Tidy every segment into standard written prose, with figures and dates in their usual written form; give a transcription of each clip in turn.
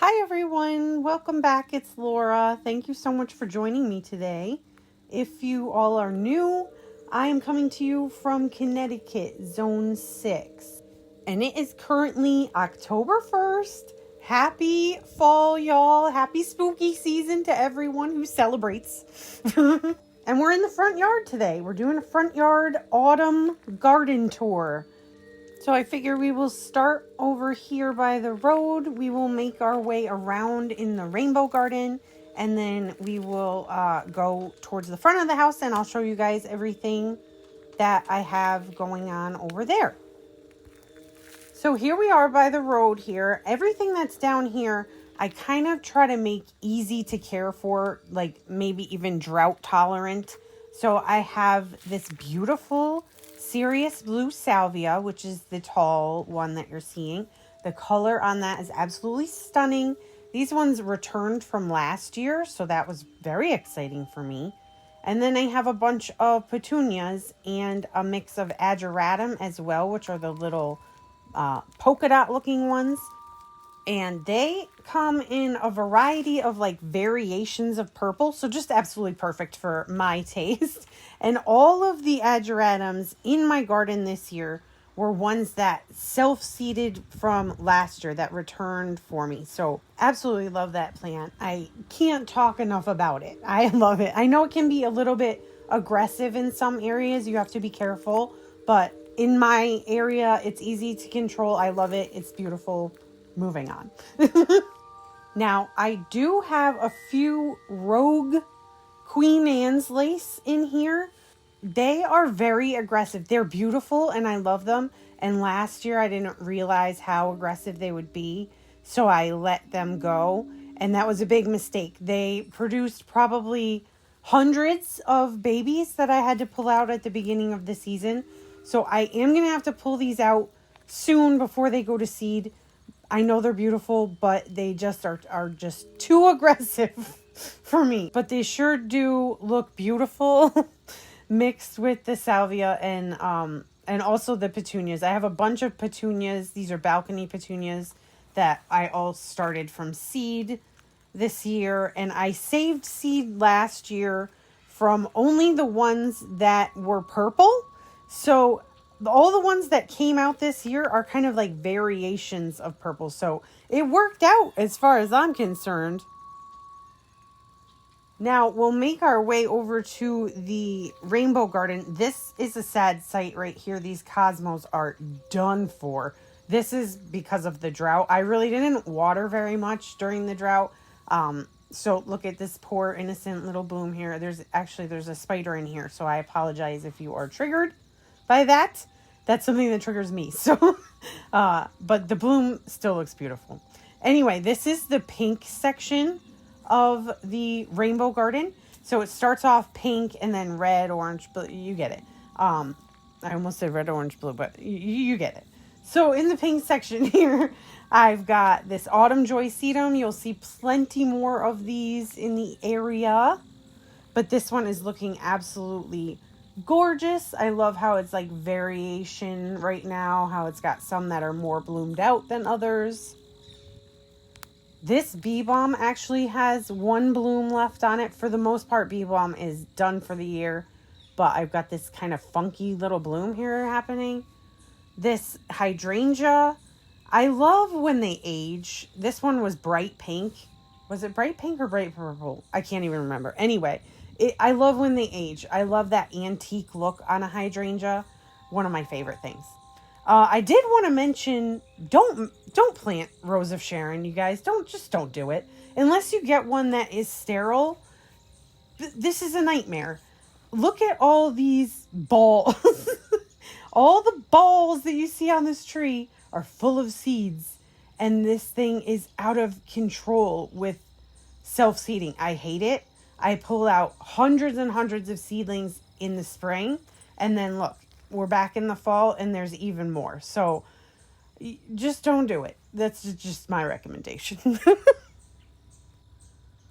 Hi everyone, welcome back. It's Laura. Thank you so much for joining me today. If you all are new, I am coming to you from Connecticut, Zone 6. And it is currently October 1st. Happy fall, y'all. Happy spooky season to everyone who celebrates. And we're in the front yard today. We're doing a front yard autumn garden tour. So I figure we will start over here by the road. We will make our way around in the rainbow garden. And then we will go towards the front of the house. And I'll show you guys everything that I have going on over there. So here we are by the road here. Everything that's down here, I kind of try to make easy to care for. Like maybe even drought tolerant. So I have this beautiful Sirius Blue Salvia, which is the tall one that you're seeing. The color on that is absolutely stunning. These ones returned from last year, so that was very exciting for me. And then I have a bunch of petunias and a mix of ageratum as well, which are the little polka dot looking ones. And they come in a variety of like variations of purple. So just absolutely perfect for my taste. And all of the ageratums in my garden this year were ones that self-seeded from last year that returned for me. So absolutely love that plant. I can't talk enough about it. I love it. I know it can be a little bit aggressive in some areas. You have to be careful. But in my area, it's easy to control. I love it. It's beautiful. Moving on. Now, I do have a few Rogue Queen Anne's lace in here. They are very aggressive. They're beautiful and I love them. And last year I didn't realize how aggressive they would be. So I let them go. And that was a big mistake. They produced probably hundreds of babies that I had to pull out at the beginning of the season. So I am going to have to pull these out soon before they go to seed. I know they're beautiful, but they just are just too aggressive for me. But they sure do look beautiful mixed with the salvia and also the petunias. I have a bunch of petunias. These are balcony petunias that I all started from seed this year. And I saved seed last year from only the ones that were purple. So all the ones that came out this year are kind of like variations of purple. So it worked out as far as I'm concerned. Now we'll make our way over to the rainbow garden. This is a sad sight right here. These cosmos are done for. This is because of the drought. I really didn't water very much during the drought. So look at this poor innocent little bloom here. There's a spider in here. So I apologize if you are triggered by that. That's something that triggers me. So, but the bloom still looks beautiful. Anyway, this is the pink section of the rainbow garden. So it starts off pink and then red, orange, blue. You get it. I almost said red, orange, blue, but you get it. So in the pink section here, I've got this Autumn Joy Sedum. You'll see plenty more of these in the area. But this one is looking absolutely gorgeous. I love how it's like variation right now, how it's got some that are more bloomed out than others. This bee balm actually has one bloom left on it. For the most part, bee balm is done for the year, but I've got this kind of funky little bloom here happening. This hydrangea, I love when they age. This one was bright pink. Was it bright pink or bright purple? I can't even remember. Anyway, I love when they age. I love that antique look on a hydrangea. One of my favorite things. I did want to mention, don't plant Rose of Sharon, you guys. Don't do it. Unless you get one that is sterile. This is a nightmare. Look at all these balls. All the balls that you see on this tree are full of seeds. And this thing is out of control with self-seeding. I hate it. I pull out hundreds and hundreds of seedlings in the spring. And then look, we're back in the fall and there's even more. So just don't do it. That's just my recommendation.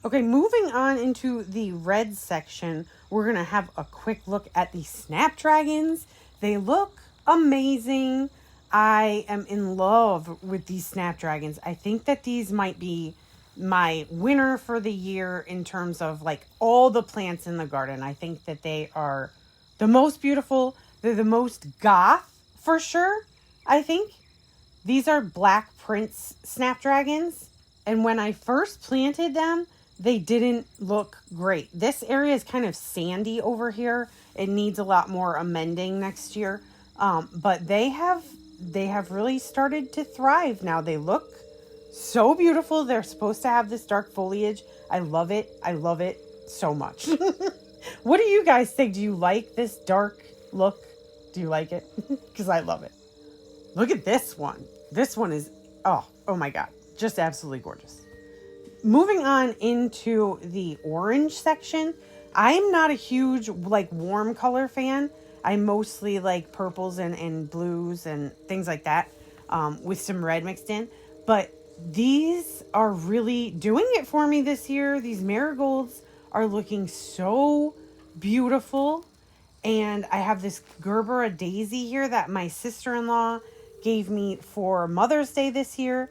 Okay, moving on into the red section, we're going to have a quick look at the snapdragons. They look amazing. I am in love with these snapdragons. I think that these might be my winner for the year in terms of like all the plants in the garden. I think that they are the most beautiful. They're the most goth for sure, I think. These are Black Prince snapdragons. And when I first planted them, they didn't look great. This area is kind of sandy over here. It needs a lot more amending next year. But they have really started to thrive now. They look so beautiful. They're supposed to have this dark foliage. I love it. I love it so much. What do you guys think? Do you like this dark look? Do you like it? Because I love it. Look at this one. This one is, oh my God, just absolutely gorgeous. Moving on into the orange section, I'm not a huge like warm color fan. I mostly like purples and blues and things like that, with some red mixed in. But these are really doing it for me this year. These marigolds are looking so beautiful. And I have this Gerbera daisy here that my sister-in-law gave me for Mother's Day this year.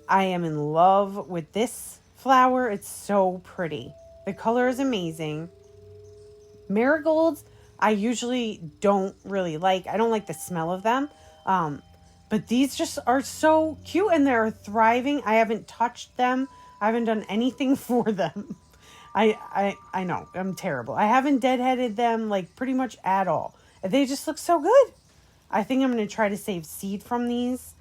I am in love with this flower. It's so pretty. The color is amazing. Marigolds, I usually don't really like. I don't like the smell of them. But these just are so cute and they're thriving. I haven't touched them. I haven't done anything for them. I know, I'm terrible. I haven't deadheaded them like pretty much at all. They just look so good. I think I'm going to try to save seed from these.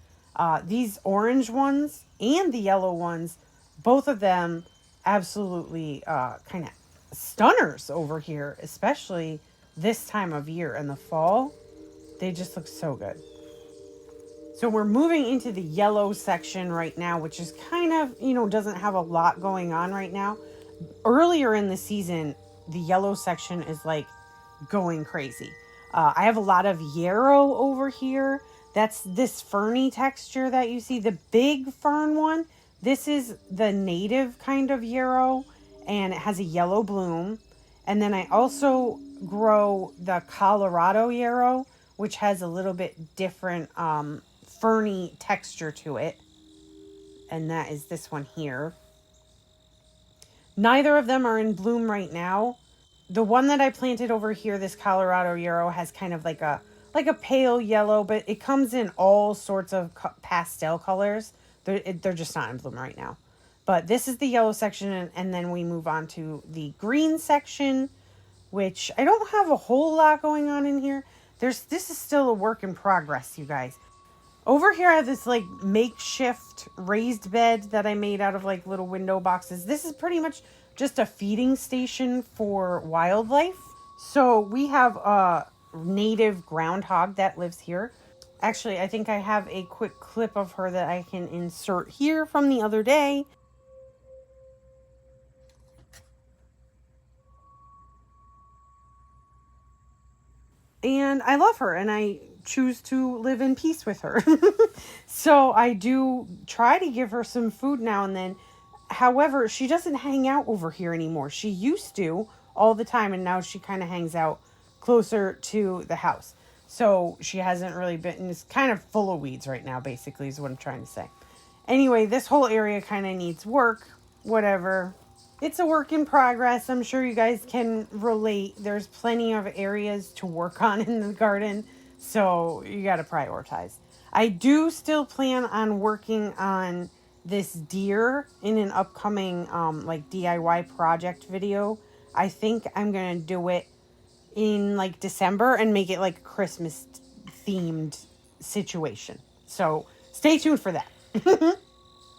These orange ones and the yellow ones, both of them absolutely kind of stunners over here, especially this time of year in the fall. They just look so good. So we're moving into the yellow section right now, which is kind of, doesn't have a lot going on right now. Earlier in the season, the yellow section is like going crazy. I have a lot of yarrow over here. That's this ferny texture that you see, the big fern one. This is the native kind of yarrow, and it has a yellow bloom. And then I also grow the Colorado yarrow, which has a little bit different ferny texture to it. And that is this one here. Neither of them are in bloom right now. The one that I planted over here, this Colorado yarrow, has kind of like a pale yellow, but it comes in all sorts of pastel colors. They're just not in bloom right now. But this is the yellow section, and then we move on to the green section, which I don't have a whole lot going on in here. This is still a work in progress, you guys. Over here I have this like makeshift raised bed that I made out of like little window boxes. This is pretty much just a feeding station for wildlife. So we have a native groundhog that lives here. Actually, I think I have a quick clip of her that I can insert here from the other day. And I love her, and I choose to live in peace with her. So I do try to give her some food now and then. However, she doesn't hang out over here anymore. She used to all the time, and now she kind of hangs out closer to the house. So she hasn't really been, it's kind of full of weeds right now, basically, is what I'm trying to say. Anyway, this whole area kind of needs work, whatever. It's a work in progress. I'm sure you guys can relate. There's plenty of areas to work on in the garden, so you got to prioritize. I do still plan on working on this deer in an upcoming like DIY project video. I think I'm going to do it in like December and make it like a Christmas themed situation. So stay tuned for that.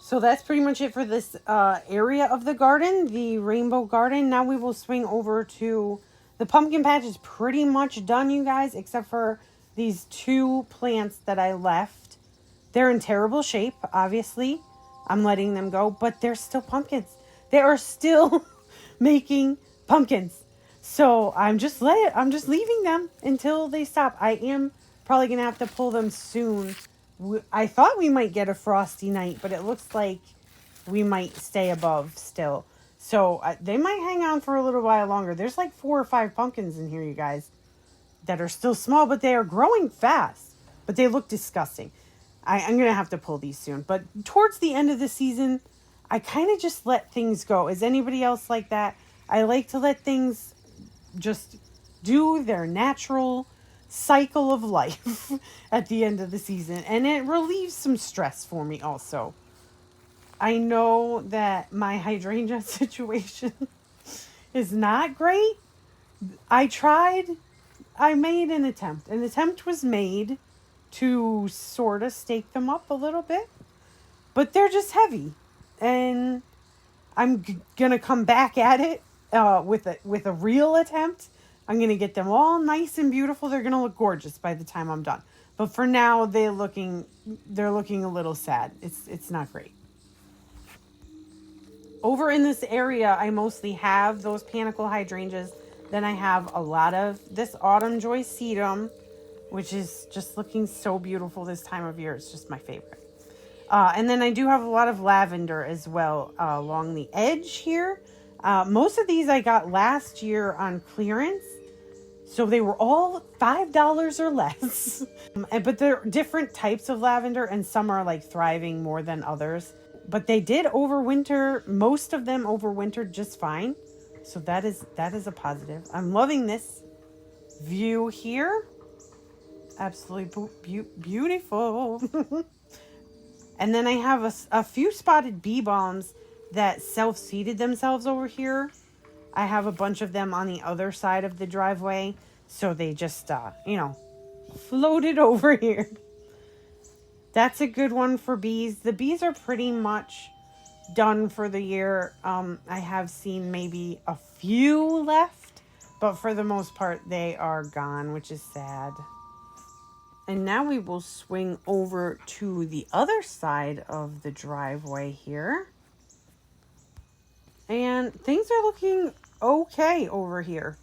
So that's pretty much it for this area of the garden, the rainbow garden. Now we will swing over to the pumpkin patch. Is pretty much done, you guys, except for these two plants that I left. They're in terrible shape, obviously. I'm letting them go, but they're still pumpkins. They are still making pumpkins. So I'm just leaving them until they stop. I am probably going to have to pull them soon. I thought we might get a frosty night, but it looks like we might stay above still. So they might hang on for a little while longer. There's like 4 or 5 pumpkins in here, you guys, that are still small, but they are growing fast. But they look disgusting. I'm going to have to pull these soon. But towards the end of the season, I kind of just let things go. Is anybody else like that? I like to let things just do their natural cycle of life at the end of the season. And it relieves some stress for me also. I know that my hydrangea situation is not great. I made an attempt. An attempt was made to sort of stake them up a little bit, but they're just heavy. And I'm gonna come back at it with a real attempt. I'm gonna get them all nice and beautiful. They're gonna look gorgeous by the time I'm done. But for now, they're looking a little sad. It's not great. Over in this area, I mostly have those panicle hydrangeas. Then I have a lot of this Autumn Joy Sedum, which is just looking so beautiful this time of year. It's just my favorite. And then I do have a lot of lavender as well along the edge here. Most of these I got last year on clearance. So they were all $5 or less. But they're different types of lavender, and some are like thriving more than others. But they did overwinter. Most of them overwintered just fine. So that is a positive. I'm loving this view here. Absolutely beautiful. And then I have a few spotted bee balms that self-seeded themselves over here. I have a bunch of them on the other side of the driveway. So they just, floated over here. That's a good one for bees. The bees are pretty much done for the year. I have seen maybe a few left, but for the most part, they are gone, which is sad. And now we will swing over to the other side of the driveway here. And things are looking okay over here.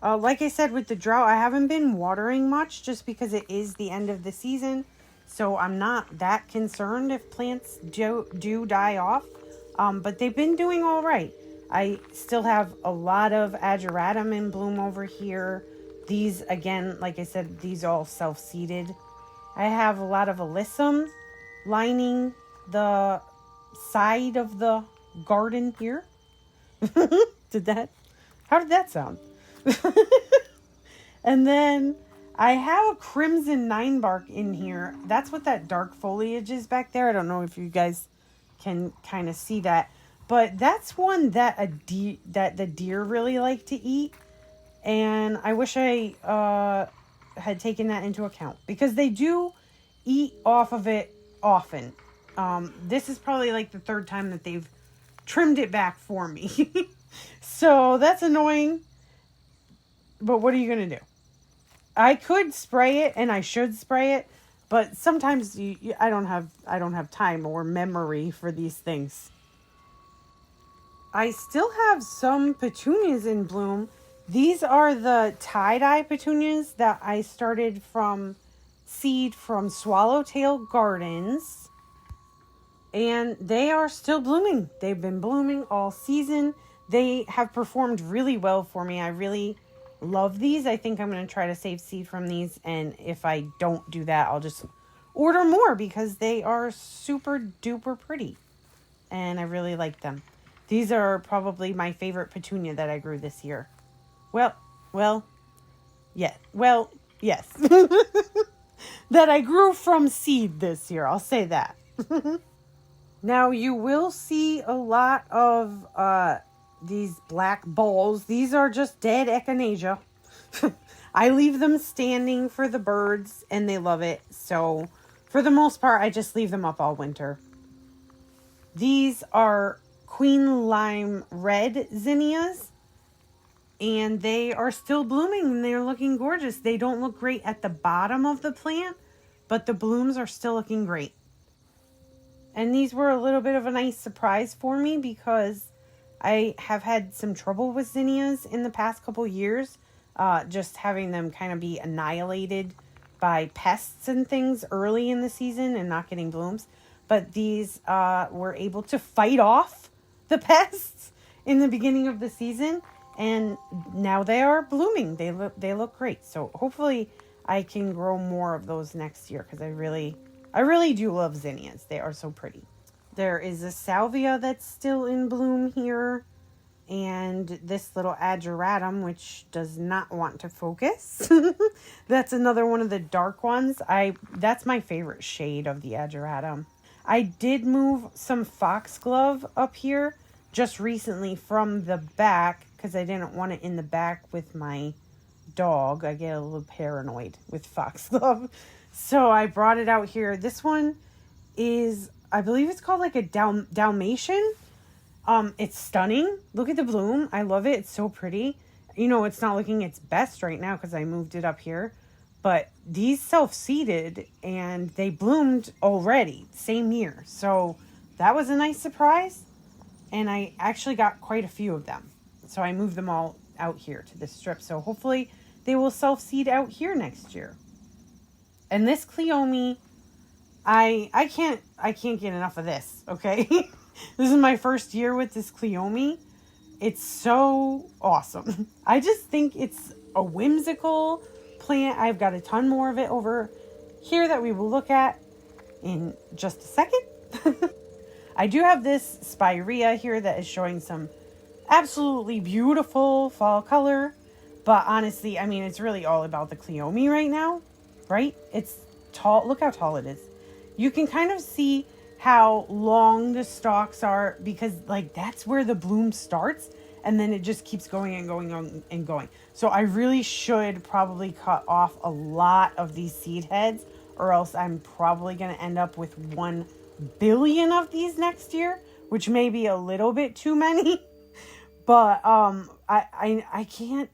Like I said, with the drought, I haven't been watering much just because it is the end of the season. So I'm not that concerned if plants do die off. But they've been doing all right. I still have a lot of ageratum in bloom over here. These, again, like I said, these all self-seeded. I have a lot of alyssum lining the side of the garden here. How did that sound? And then I have a crimson 9-bark in here. That's what that dark foliage is back there. I don't know if you guys can kind of see that. But that's one that the deer really like to eat. And I wish I had taken that into account, because they do eat off of it often. This is probably like the third time that they've trimmed it back for me. So that's annoying. But what are you going to do? I could spray it, and I should spray it, but sometimes I don't have time or memory for these things. I still have some petunias in bloom. These are the tie-dye petunias that I started from seed from Swallowtail Gardens. And they are still blooming. They've been blooming all season. They have performed really well for me. I really love these. I think I'm going to try to save seed from these. And if I don't do that, I'll just order more, because they are super duper pretty. And I really like them. These are probably my favorite petunia that I grew this year. Yes. That I grew from seed this year. I'll say that. Now you will see a lot of these black balls. These are just dead echinacea. I leave them standing for the birds, and they love it. So for the most part, I just leave them up all winter. These are Queen Lime Red zinnias, and they are still blooming, and they're looking gorgeous. They don't look great at the bottom of the plant, but the blooms are still looking great. And these were a little bit of a nice surprise for me, because I have had some trouble with zinnias in the past couple years, just having them kind of be annihilated by pests and things early in the season and not getting blooms. But these were able to fight off the pests in the beginning of the season, and now they are blooming. They look great. So hopefully I can grow more of those next year, because I really I really do love zinnias. They are so pretty. There is a salvia that's still in bloom here. And this little ageratum, which does not want to focus. That's another one of the dark ones. That's my favorite shade of the ageratum. I did move some foxglove up here just recently from the back because I didn't want it in the back with my dog. I get a little paranoid with foxglove. So I brought it out here. This one is, I believe it's called like a Dalmatian. It's stunning. Look at the bloom. I love it. It's so pretty. You know, it's not looking its best right now because I moved it up here. But these self-seeded and they bloomed already, same year. So that was a nice surprise. And I actually got quite a few of them. So I moved them all out here to this strip. So hopefully they will self-seed out here next year. And this Cleome, I can't get enough of this, okay? This is my first year with this Cleome. It's so awesome. I just think it's a whimsical plant. I've got a ton more of it over here that we will look at in just a second. I do have this spirea here that is showing some absolutely beautiful fall color. But honestly, I mean, it's really all about the Cleome right now, right? It's tall. Look how tall it is. You can kind of see how long the stalks are because like that's where the bloom starts and then it just keeps going and going on and going. So I really should probably cut off a lot of these seed heads or else I'm probably going to end up with 1 billion of these next year, which may be a little bit too many. But I can't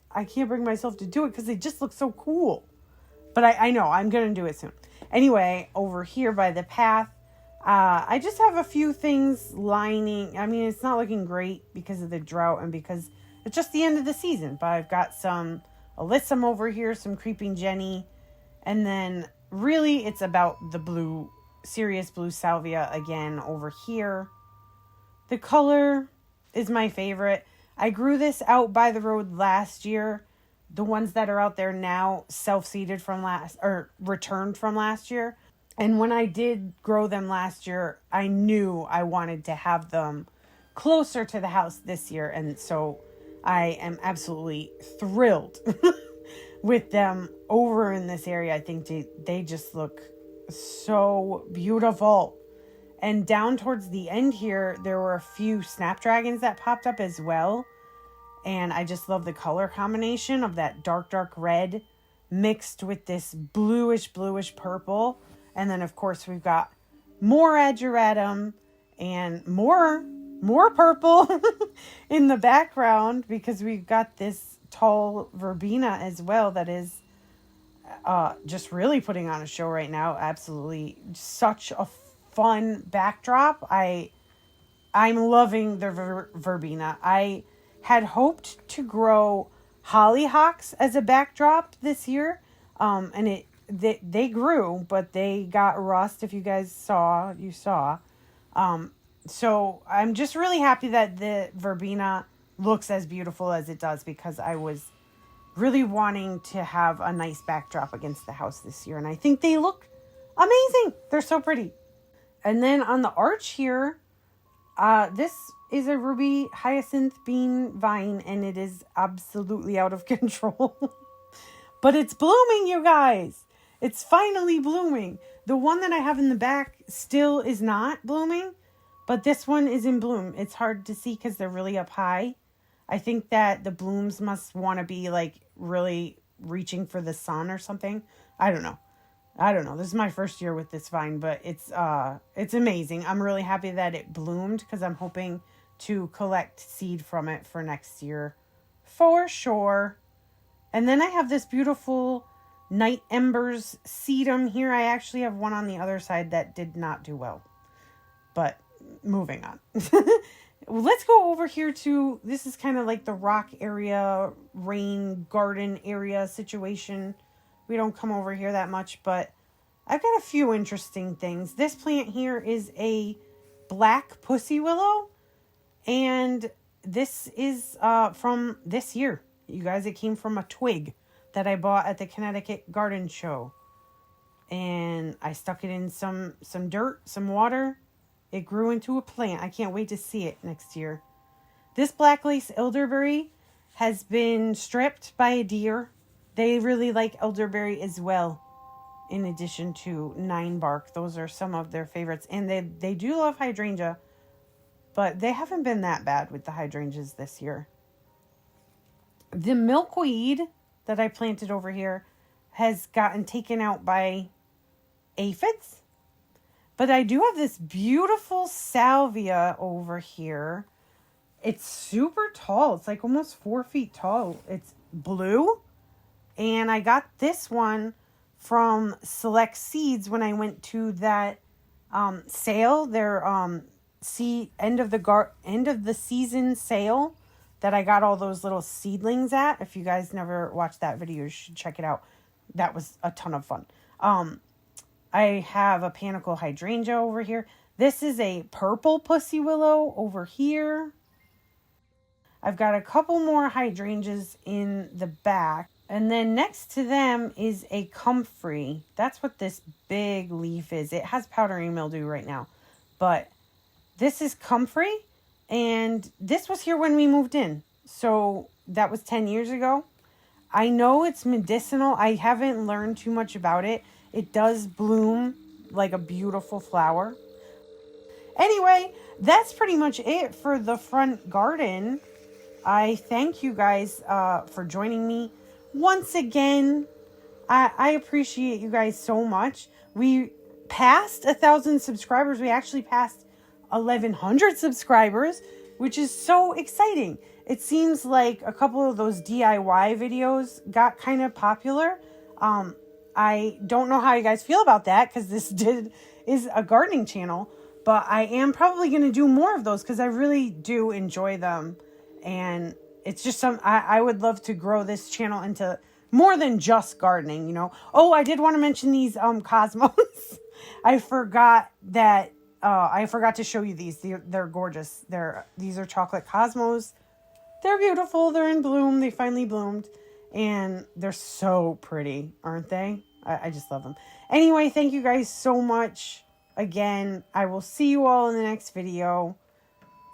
bring myself to do it because they just look so cool. But I know I'm going to do it soon. Anyway, over here by the path, I just have a few things lining. I mean, it's not looking great because of the drought and because it's just the end of the season. But I've got some alyssum over here, some creeping Jenny. And then really it's about the Sirius Blue Salvia again over here. The color is my favorite. I grew this out by the road last year. The ones that are out there now self-seeded from returned from last year. And when I did grow them last year, I knew I wanted to have them closer to the house this year. And so I am absolutely thrilled with them over in this area. I think they just look so beautiful. And down towards the end here, there were a few snapdragons that popped up as well. And I just love the color combination of that dark red mixed with this bluish purple. And then, of course, we've got more ageratum and more purple in the background because we've got this tall verbena as well that is just really putting on a show right now. Absolutely such a fun backdrop. I'm loving the verbena. I had hoped to grow hollyhocks as a backdrop this year, and they grew, but they got rust. If you guys saw. So I'm just really happy that the verbena looks as beautiful as it does because I was really wanting to have a nice backdrop against the house this year, and I think they look amazing. They're so pretty. And then on the arch here, this is a ruby hyacinth bean vine, and it is absolutely out of control. But it's blooming, you guys. It's finally blooming. The one that I have in the back still is not blooming, but this one is in bloom. It's hard to see because they're really up high. I think that the blooms must want to be like really reaching for the sun or something. I don't know. This is my first year with this vine, but it's amazing. I'm really happy that it bloomed because I'm hoping to collect seed from it for next year for sure. And then I have this beautiful Night Embers sedum here. I actually have one on the other side that did not do well. But moving on. Let's go over here to, this is kind of like the rock area, rain garden area situation. We don't come over here that much, but I've got a few interesting things. This plant here is a black pussy willow, and this is from this year. You guys, it came from a twig that I bought at the Connecticut garden show. and I stuck it in some dirt, some water. It grew into a plant. I can't wait to see it next year. This black lace elderberry has been stripped by a deer. They really like elderberry as well, in addition to nine bark. Those are some of their favorites. And they do love hydrangea, but they haven't been that bad with the hydrangeas this year. The milkweed that I planted over here has gotten taken out by aphids. But I do have this beautiful salvia over here. It's super tall. It's like almost 4 feet tall. It's blue. And I got this one from Select Seeds when I went to that sale. Their end of the season sale that I got all those little seedlings at. If you guys never watched that video, you should check it out. That was a ton of fun. I have a panicle hydrangea over here. This is a purple pussy willow over here. I've got a couple more hydrangeas in the back. And then next to them is a comfrey. That's what this big leaf is. It has powdery mildew right now. But this is comfrey. And this was here when we moved in. So that was 10 years ago. I know it's medicinal. I haven't learned too much about it. It does bloom like a beautiful flower. Anyway, that's pretty much it for the front garden. I thank you guys for joining me once again. I appreciate you guys so much. We passed 1,000 subscribers. We actually passed 1,100 subscribers, which is so exciting. It seems like a couple of those DIY videos got kind of popular. I don't know how you guys feel about that because this is a gardening channel, but I am probably going to do more of those because I really do enjoy them. And it's just I would love to grow this channel into more than just gardening, you know. Oh, I did want to mention these cosmos. I forgot to show you these. They're gorgeous. These are chocolate cosmos. They're beautiful. They're in bloom. They finally bloomed. And they're so pretty, aren't they? I just love them. Anyway, thank you guys so much. Again, I will see you all in the next video.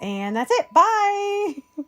And that's it. Bye.